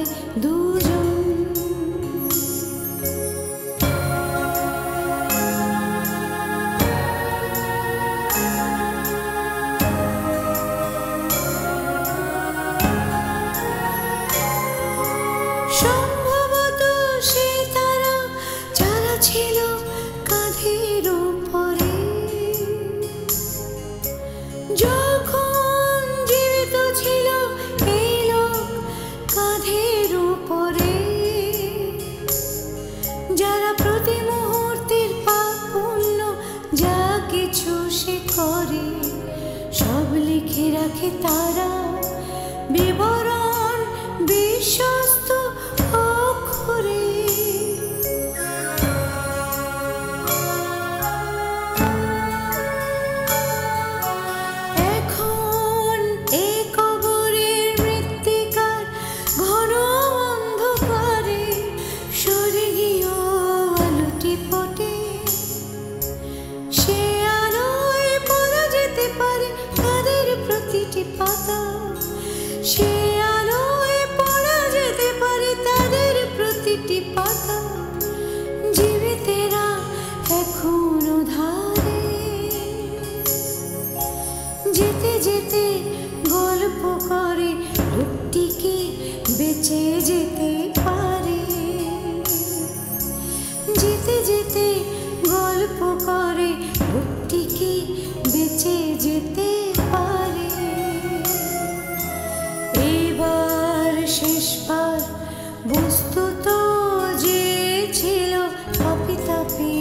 যায় দুজন। সম্ভবত সেই তারা যারা ছিল কাঁধের উপরে, যখন জীবিত ছিল এই লোক কাঁধের উপরে, যারা প্রতি মুহূর্তের পাপ পুণ্য যা কিছু সে করে সব লিখে রাখে তারা বিবরণ বিশ্বস্ত অক্ষরে। এখন এই কবরের মৃত্তিকার ঘন অন্ধকারে স্বর্গীয় আলোটি ফোটে, সে আলোয় পড়া যেতে পারে তাদের প্রতিটি পাতা, সে আলোয় পড়া যেতে পারে তাদের প্রতিটি পাতা। জীবিতেরা এখনো ধারে যেতে যেতে গল্প করে লোকটিকে বেঁচে যেতে পারে, যেতে যেতে গল্প করে লোকটিকে বেঁচে যেতে পারে। এইবার শেষবার বস্তুত যে ছিল তাপি তাপি,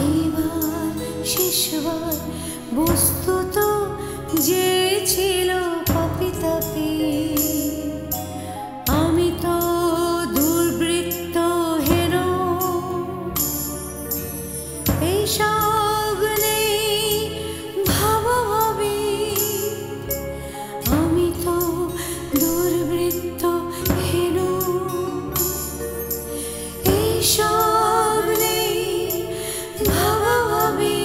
এইবার শেষবার বস্তুত যে ছিল পাপি তাপি। আমি তো দুর্বৃত্ত হেন, এইসব নেই ভাবাভাবি। আমি তো দুর্বৃত্ত হেন, এইসব নেই ভাবাভাবি,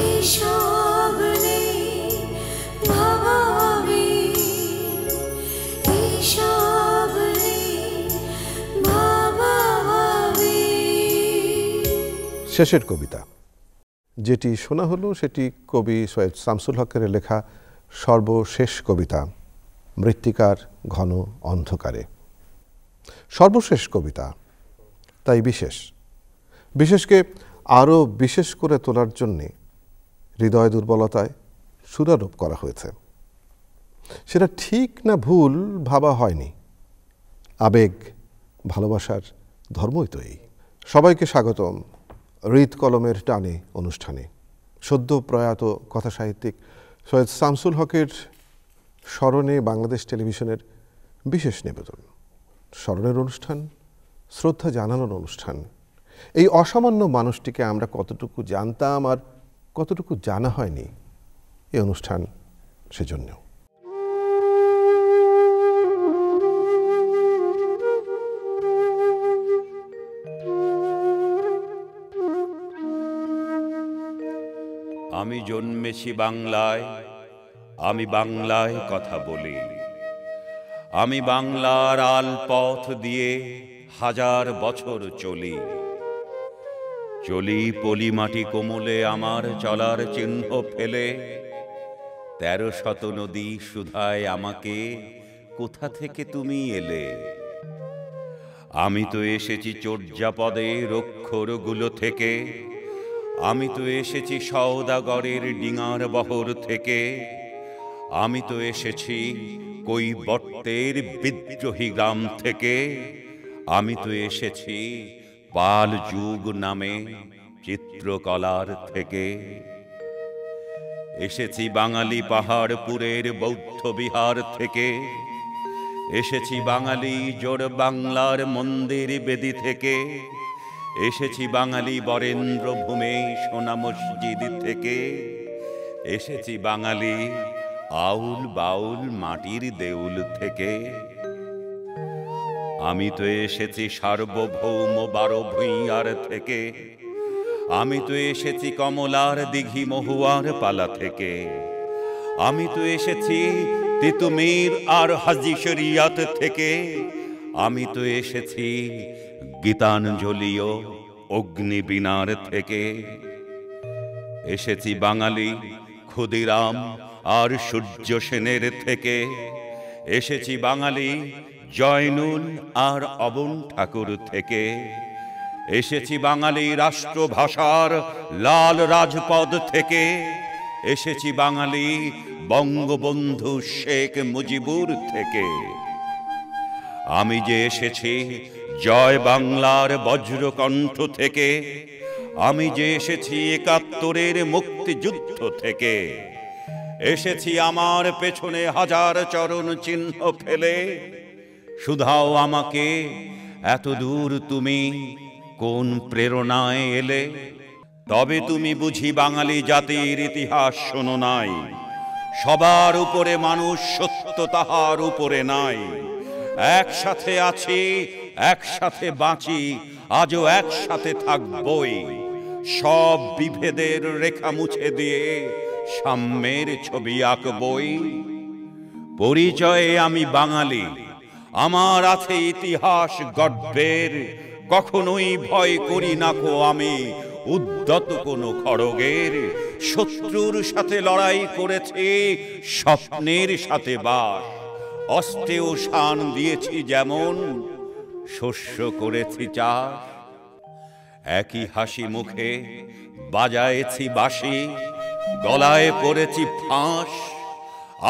এইসব নেই ভাবাভাবি, এইসব নেই ভাবাভাবি। শেষের কবিতা যেটি শোনা হলো সেটি কবি সৈয়দ শামসুল হকের লেখা সর্বশেষ কবিতা মৃত্তিকার ঘন অন্ধকারে। সর্বশেষ কবিতা তাই বিশেষকে আরও বিশেষ করে তোলার জন্যে হৃদয় দুর্বলতায় সুরারোপ করা হয়েছে। সেটা ঠিক না ভুল ভাবা হয়নি, আবেগ ভালোবাসার ধর্মই তো এই। সবাইকে স্বাগতম হৃদ কলমের টানে অনুষ্ঠানে। সদ্য প্রয়াত কথাসাহিত্যিক সৈয়দ শামসুল হকের স্মরণে বাংলাদেশ টেলিভিশনের বিশেষ নিবেদন, স্মরণের অনুষ্ঠান, শ্রদ্ধা জানানোর অনুষ্ঠান। এই অসামান্য মানুষটিকে আমরা কতটুকু জানতাম আর কতটুকু জানা হয়নি এই অনুষ্ঠান সেজন্য। আমি জন্মেছি বাংলায়, আমি বাংলায় কথা বলি। আমি বাংলার আলপথ দিয়ে হাজার বছর চলি। চলি পলি মাটি কোমলে আমার চলার চিহ্ন ফেলে। ১৩০০ নদী সুধায় আমাকে, কোথা থেকে তুমি এলে? আমি তো এসেছি চর্যাপদে রক্ষরগুলো থেকে। আমি তো এসেছি সওদাগরের ডিঙার বহর থেকে। আমি তো এসেছি কৈবর্তের বিদ্রোহী গ্রাম থেকে। আমি তো এসেছি পাল যুগ নামে চিত্রকলার থেকে। এসেছি বাঙালি পাহাড়পুরের বৌদ্ধ বিহার থেকে। এসেছি বাঙালি জোড় বাংলার মন্দির বেদি থেকে। এসেছি বাঙালি বরেন্দ্র ভূমে সোনা মসজিদ থেকে। এসেছি বাঙালি আউল বাউল মাটির দেউল থেকে। আমি তো এসেছি সার্বভৌম ১২ ভূঁইয়ার থেকে। আমি তো এসেছি কমলার দিঘি মহুয়ার পালা থেকে। আমি তো এসেছি তিতুমির আর হাজি শরিয়াত থেকে আমি তো এসেছি গীতাঞ্জলিও অগ্নিবীণার থেকে। এসেছি বাঙালি ক্ষুদিরাম আর সূর্য সেনের থেকে। এসেছি বাঙালি জয়নুল আর অবন ঠাকুর থেকে। এসেছি বাঙালি রাষ্ট্রভাষার লাল রাজপদ থেকে। এসেছি বাঙালি বঙ্গবন্ধু শেখ মুজিবুর থেকে। আমি যে এসেছি জয় বাংলার বজ্রকণ্ঠ থেকে। আমি যে এসেছি ৭১-এর মুক্তিযুদ্ধ থেকে। এসেছি আমার পেছনে হাজার চরণ চিহ্ন ফেলে। শুধাও আমাকে এত দূর তুমি কোন প্রেরণায় এলে? তবে তুমি বুঝি বাঙালি জাতির ইতিহাস শোনো নাই। সবার উপরে মানুষ, সত্য তাহার উপরে নাই। একসাথে আছি, একসাথে বাঁচি, আজও একসাথে থাকবই। সব বিভেদের রেখা মুছে দিয়ে সাম্যের ছবি আঁকবই। পরিচয়ে আমি বাঙালি, আমার আছে ইতিহাস গর্বের। কখনোই ভয় করি না কো আমি উদ্যত কোনো খড়গের। শত্রুর সাথে লড়াই করেছি, স্বপ্নের সাথে বাস। অস্ত্রেও শান দিয়েছি যেমন, শস্য করেছি চাষ। একই হাসি মুখে বাজায়েছি বাঁশি, গলায় পড়েছি ফাঁস।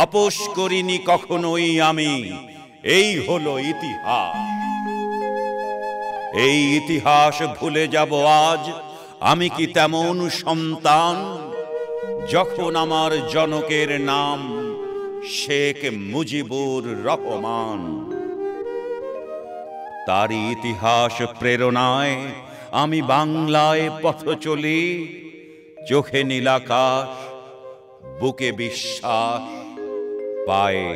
আপোষ করিনি কখনোই আমি, এই হলো ইতিহাস। এই ইতিহাস ভুলে যাব আজ আমি কি তেমন সন্তান? যখন আমার জনকের নাম শেখ মুজিবুর রহমান। তারই ইতিহাস প্রেরণায় আমি বাংলায় পথ চলি। চোখে নীলাকাশ, বুকে বিশ্বাস, পায়ে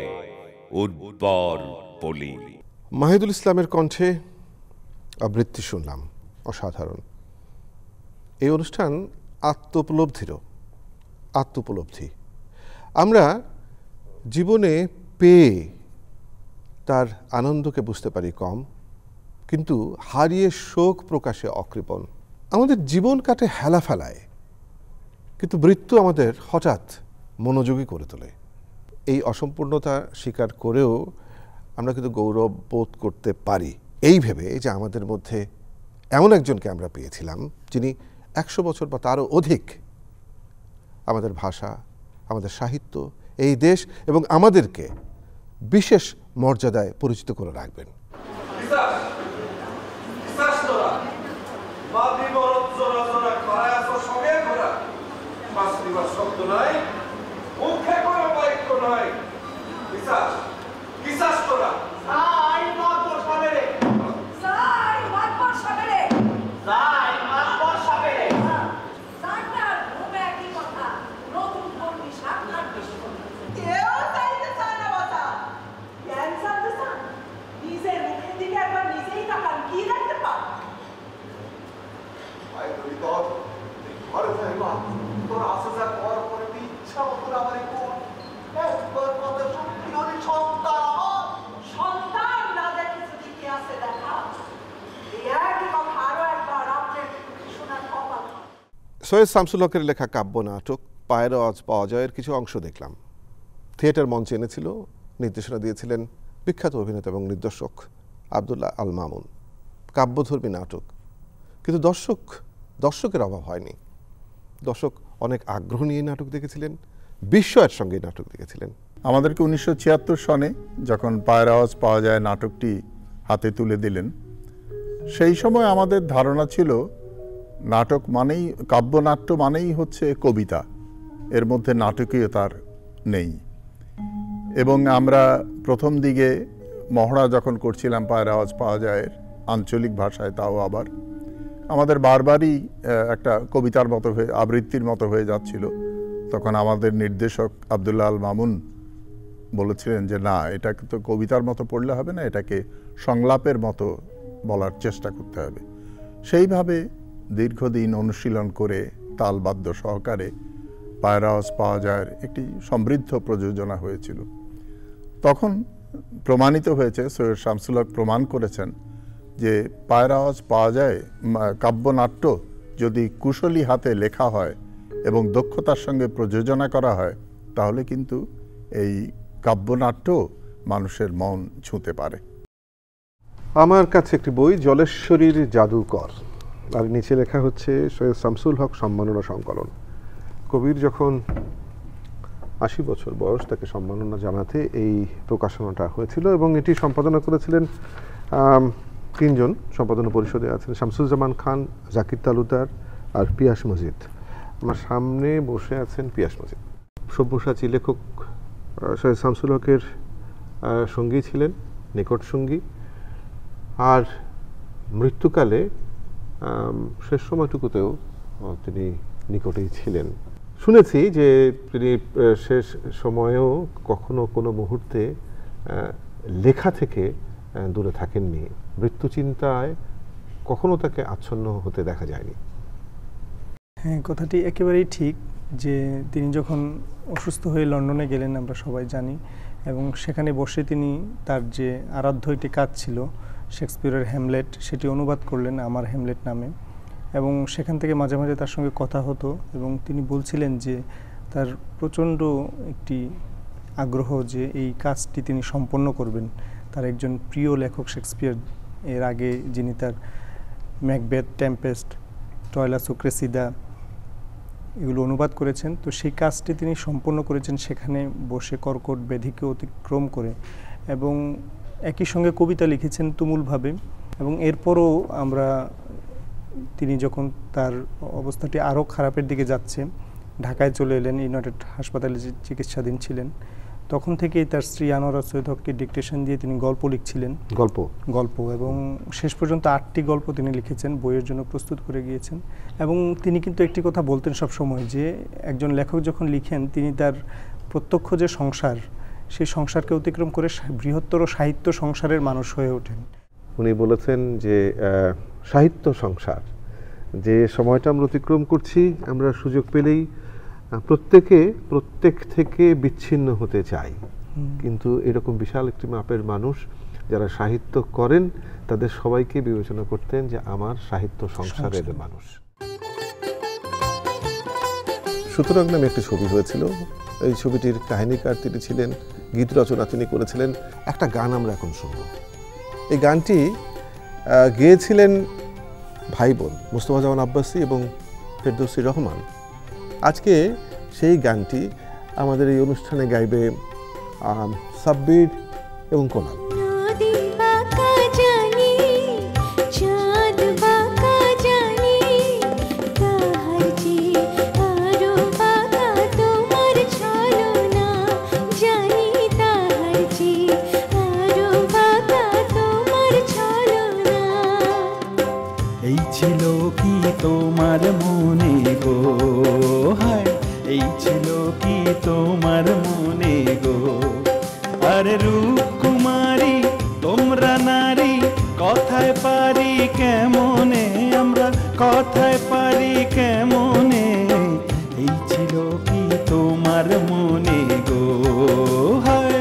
উর্বর পলি। মাহিদুল ইসলামের কণ্ঠে আবৃত্তি শুনলাম, অসাধারণ। এই অনুষ্ঠান আত্মোপলব্ধি। আমরা জীবনে পেয়ে তার আনন্দকে বুঝতে পারি কম, কিন্তু হারিয়ে শোক প্রকাশে অকৃপণ। আমাদের জীবন কাটে হেলা ফেলায়, কিন্তু মৃত্যু আমাদের হঠাৎ মনোযোগী করে তোলে। এই অসম্পূর্ণতা স্বীকার করেও আমরা কিন্তু গৌরব বোধ করতে পারি এই ভেবে যে আমাদের মধ্যে এমন একজনকে আমরা পেয়েছিলাম যিনি ১০০ বছর বা তারও অধিক আমাদের ভাষা, আমাদের সাহিত্য, এই দেশ এবং আমাদেরকে বিশেষ মর্যাদায় পরিচিত করে রাখবেন। সৈয়দ শামসুল হকের লেখা কাব্য নাটক পায়ের আওয়াজ পাওয়া যায়ের কিছু অংশ দেখলাম। থিয়েটার মঞ্চে এনেছিল, নির্দেশনা দিয়েছিলেন বিখ্যাত অভিনেতা এবং নির্দেশক আব্দুল্লাহ আল মামুন। কাব্যধর্মী নাটক, কিন্তু দর্শকের অভাব হয়নি। দর্শক অনেক আগ্রহ নিয়ে নাটক দেখেছিলেন, বিস্ময়ের সঙ্গে নাটক দেখেছিলেন। আমাদেরকে ১৯৭৬ সনে যখন পায়ের আওয়াজ পাওয়া যায় নাটকটি হাতে তুলে দিলেন, সেই সময় আমাদের ধারণা ছিল নাটক মানেই, কাব্যনাট্য মানেই হচ্ছে কবিতা, এর মধ্যে নাটকীয়তার নেই। এবং আমরা প্রথম দিকে মহড়া যখন করছিলাম পায়ের আওয়াজ পাওয়া যায় আঞ্চলিক ভাষায়, তাও আবার আমাদের বারবারই একটা কবিতার মতো হয়ে, আবৃত্তির মতো হয়ে যাচ্ছিল। তখন আমাদের নির্দেশক আব্দুল্লাহ আল মামুন বলেছিলেন যে না, এটাকে তো কবিতার মতো পড়লে হবে না, এটাকে সংলাপের মতো বলার চেষ্টা করতে হবে। সেইভাবে দীর্ঘদিন অনুশীলন করে তালবাদ্য সহকারে পায়ের আওয়াজ পাওয়া যায় একটি সমৃদ্ধ প্রযোজনা হয়েছিল। তখন প্রমাণিত হয়েছে, সৈয়দ শামসুল হক প্রমাণ করেছেন যে পায়ের আওয়াজ পাওয়া যায় কাব্যনাট্য যদি কুশলী হাতে লেখা হয় এবং দক্ষতার সঙ্গে প্রযোজনা করা হয়, তাহলে কিন্তু এই কাব্যনাট্য মানুষের মন ছুঁতে পারে। আমার কাছে একটি বই, জলেশ্বরীর জাদুকর, আর নিচে লেখা হচ্ছে সৈয়দ শামসুল হক সম্মাননা সংকলন। কবির যখন ৮০ বছর বয়স, তাকে সম্মাননা জানাতে এই প্রকাশনাটা হয়েছিল এবং এটি সম্পাদনা করেছিলেন ৩ জন। সম্পাদনা পরিষদে আছেন শামসুজ্জামান খান, জাকির তালুকদার আর পিয়াস মজিদ। আমার সামনে বসে আছেন পিয়াস মজিদ। সব্যসাচী লেখক সৈয়দ শামসুল হকের সঙ্গী ছিলেন, নিকট সঙ্গী, আর মৃত্যুকালে শেষ সময়টুকুতেও তিনি নিকটেই ছিলেন। শুনেছি যে তিনি শেষ সময়েও কখনো কোনো মুহূর্তে লেখা থেকে দূরে থাকেননি। মৃত্যু চিন্তায় কখনো তাকে আচ্ছন্ন হতে দেখা যায়নি। হ্যাঁ, কথাটি একেবারেই ঠিক যে তিনি যখন অসুস্থ হয়ে লন্ডনে গেলেন, আমরা সবাই জানি, এবং সেখানে বসে তিনি তার যে আরাধ্য একটি কাজ ছিল শেক্সপিয়রের হ্যামলেট, সেটি অনুবাদ করলেন আমার হ্যামলেট নামে, এবং সেখান থেকে মাঝে মাঝে তার সঙ্গে কথা হতো এবং তিনি বলছিলেন যে তার প্রচণ্ড একটি আগ্রহ যে এই কাজটি তিনি সম্পন্ন করবেন। তার একজন প্রিয় লেখক শেক্সপিয়র, এর আগে যিনি তার ম্যাকবেথ, টেম্পেস্ট, টয়লাস ও ক্রেসিদা এগুলো অনুবাদ করেছেন, তো সেই কাজটি তিনি সম্পন্ন করেছেন সেখানে বসে কর্কট ব্যাধিকে অতিক্রম করে, এবং একই সঙ্গে কবিতা লিখেছেন তুমুলভাবে। এবং এরপরও আমরা তিনি যখন তার অবস্থাটি আরও খারাপের দিকে যাচ্ছে, ঢাকায় চলে এলেন, ইউনাইটেড হাসপাতালে চিকিৎসাধীন ছিলেন, তখন থেকেই তার স্ত্রী আনোয়ারা সৈয়দ হককে ডিকটেশন দিয়ে তিনি গল্প লিখছিলেন, গল্প এবং শেষ পর্যন্ত 8টি গল্প তিনি লিখেছেন, বইয়ের জন্য প্রস্তুত করে গিয়েছেন। এবং তিনি কিন্তু একটি কথা বলতেন সব সময় যে একজন লেখক যখন লিখেন, তিনি তার প্রত্যক্ষ যে সংসার, সেই সংসারকে অতিক্রম করে বৃহত্তর সাহিত্য সংসারের মানুষ হয়ে ওঠেন। উনি বলেছেন যে সাহিত্য সংসার, যে সময়টা আমরা অতিক্রম করছি, আমরা সুযোগ পেলেই প্রত্যেক থেকে বিচ্ছিন্ন হতে চাই, কিন্তু এরকম বিশাল একটি মাপের মানুষ যারা সাহিত্য করেন তাদের সবাইকে বিবেচনা করতেন যে আমার সাহিত্য সংসারের মানুষ। সুতরাং নামে একটি ছবি হয়েছিল, এই ছবিটির কাহিনীকার তিনি ছিলেন, গীত রচনা তিনি করেছিলেন। একটা গান আমরা এখন শুনব। এই গানটি গেয়েছিলেন ভাই বোন মুস্তফা জামান আব্বাসী এবং ফেরদৌসী রহমান। আজকে সেই গানটি আমাদের এই অনুষ্ঠানে গাইবে সাব্বির এবং কোনাল। এই ছিল কি তোমার মনে গো, হায় এই ছিল কি তোমার মনে গো, আরে রূপ কুমারী তোমরা নারী, কথায় পারি কেমনে আমরা, কথায় পারি কেমনে, এই ছিল কি তোমার মনে গো, হায়।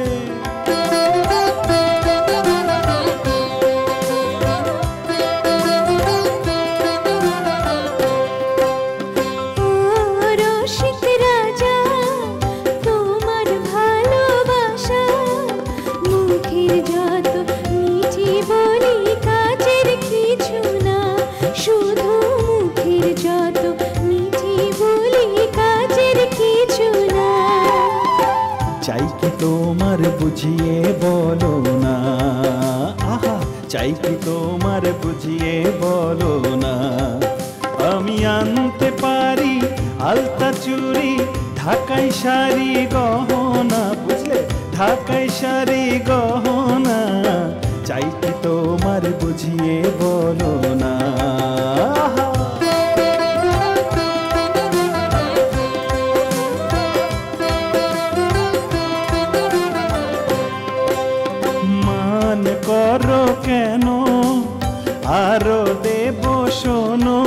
তোমার বুঝিয়ে বলো না, আহা চাই কি তোমার বুঝিয়ে বলো না, আমি আনতে পারি আলতা চুড়ি, ঢাকাই শাড়ি গহনা, বুঝলে ঢাকাই শাড়ি গহনা, চাই কি তোমার বুঝিয়ে বলো না। করো কেন আরো দেব শোনো,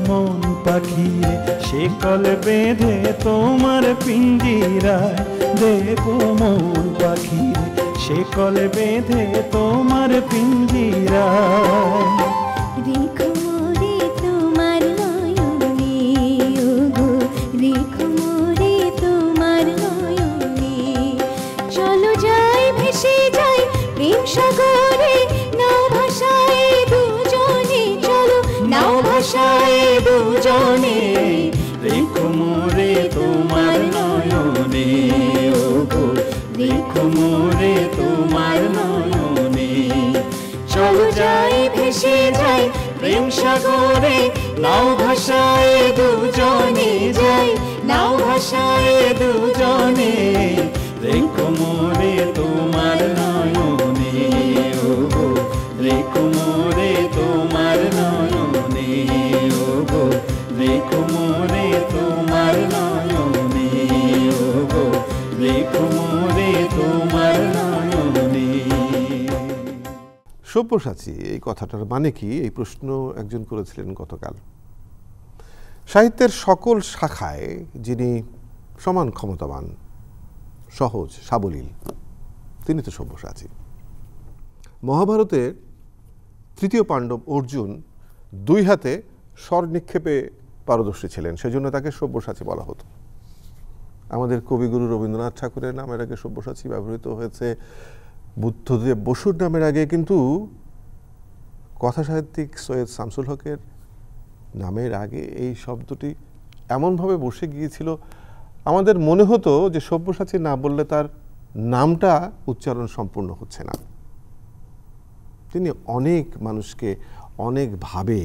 মন পাখির শিকল বেঁধে তোমার পিঞ্জিরায় দেব মন পাখি শিকল বেঁধে তোমার পিঞ্জিরায় রেখো মোরে তোমার নয়নে ওগো রেখো মোরে তোমার নয়নে চলো যাই ভেসে যাই প্রেম সাগরে নাও ভাষায় দুজনে চলো নাও ভাষায় দুজনে রেখো মোরে তোমার নয়নে ওগো রেখো মোরে তোমার নয়নে চলো যাই ভেসে যাই প্রেম সাগরে নাও ভাষায় দুজনে যাই নাও ভাষায় দুজনে রেখো মোরে তোমার নয়নে ওগো রেখো মোরে তোমার নয়নে ওগো রেখো মোরে তোমার নয়নে ওগো রেখো মোরে তোমার নয়নে। সব্যসাচী এই কথাটার মানে কি, এই প্রশ্ন একজন করেছিলেন গতকাল। সাহিত্যের সকল শাখায় যিনি সমান ক্ষমতাবান, সহজ সাবলীল, তিনি তো সব্যসাচী। মহাভারতের তৃতীয় পাণ্ডব অর্জুন দুই হাতে স্বর নিক্ষেপে পারদর্শী ছিলেন, সেজন্য তাকে সব্যসাচী বলা হতো। আমাদের কবিগুরু রবীন্দ্রনাথ ঠাকুরের নামের আগে সব্যসাচী ব্যবহৃত হয়েছে, বুদ্ধদেব বসুর নামের আগে, কিন্তু কথা সাহিত্যিক সৈয়দ শামসুল হকের নামের আগে এই শব্দটি এমনভাবে বসে গিয়েছিল, আমাদের মনে হতো যে সব্যসাচী না বললে তার নামটা উচ্চারণ সম্পূর্ণ হচ্ছে না। তিনি অনেক মানুষকে অনেকভাবে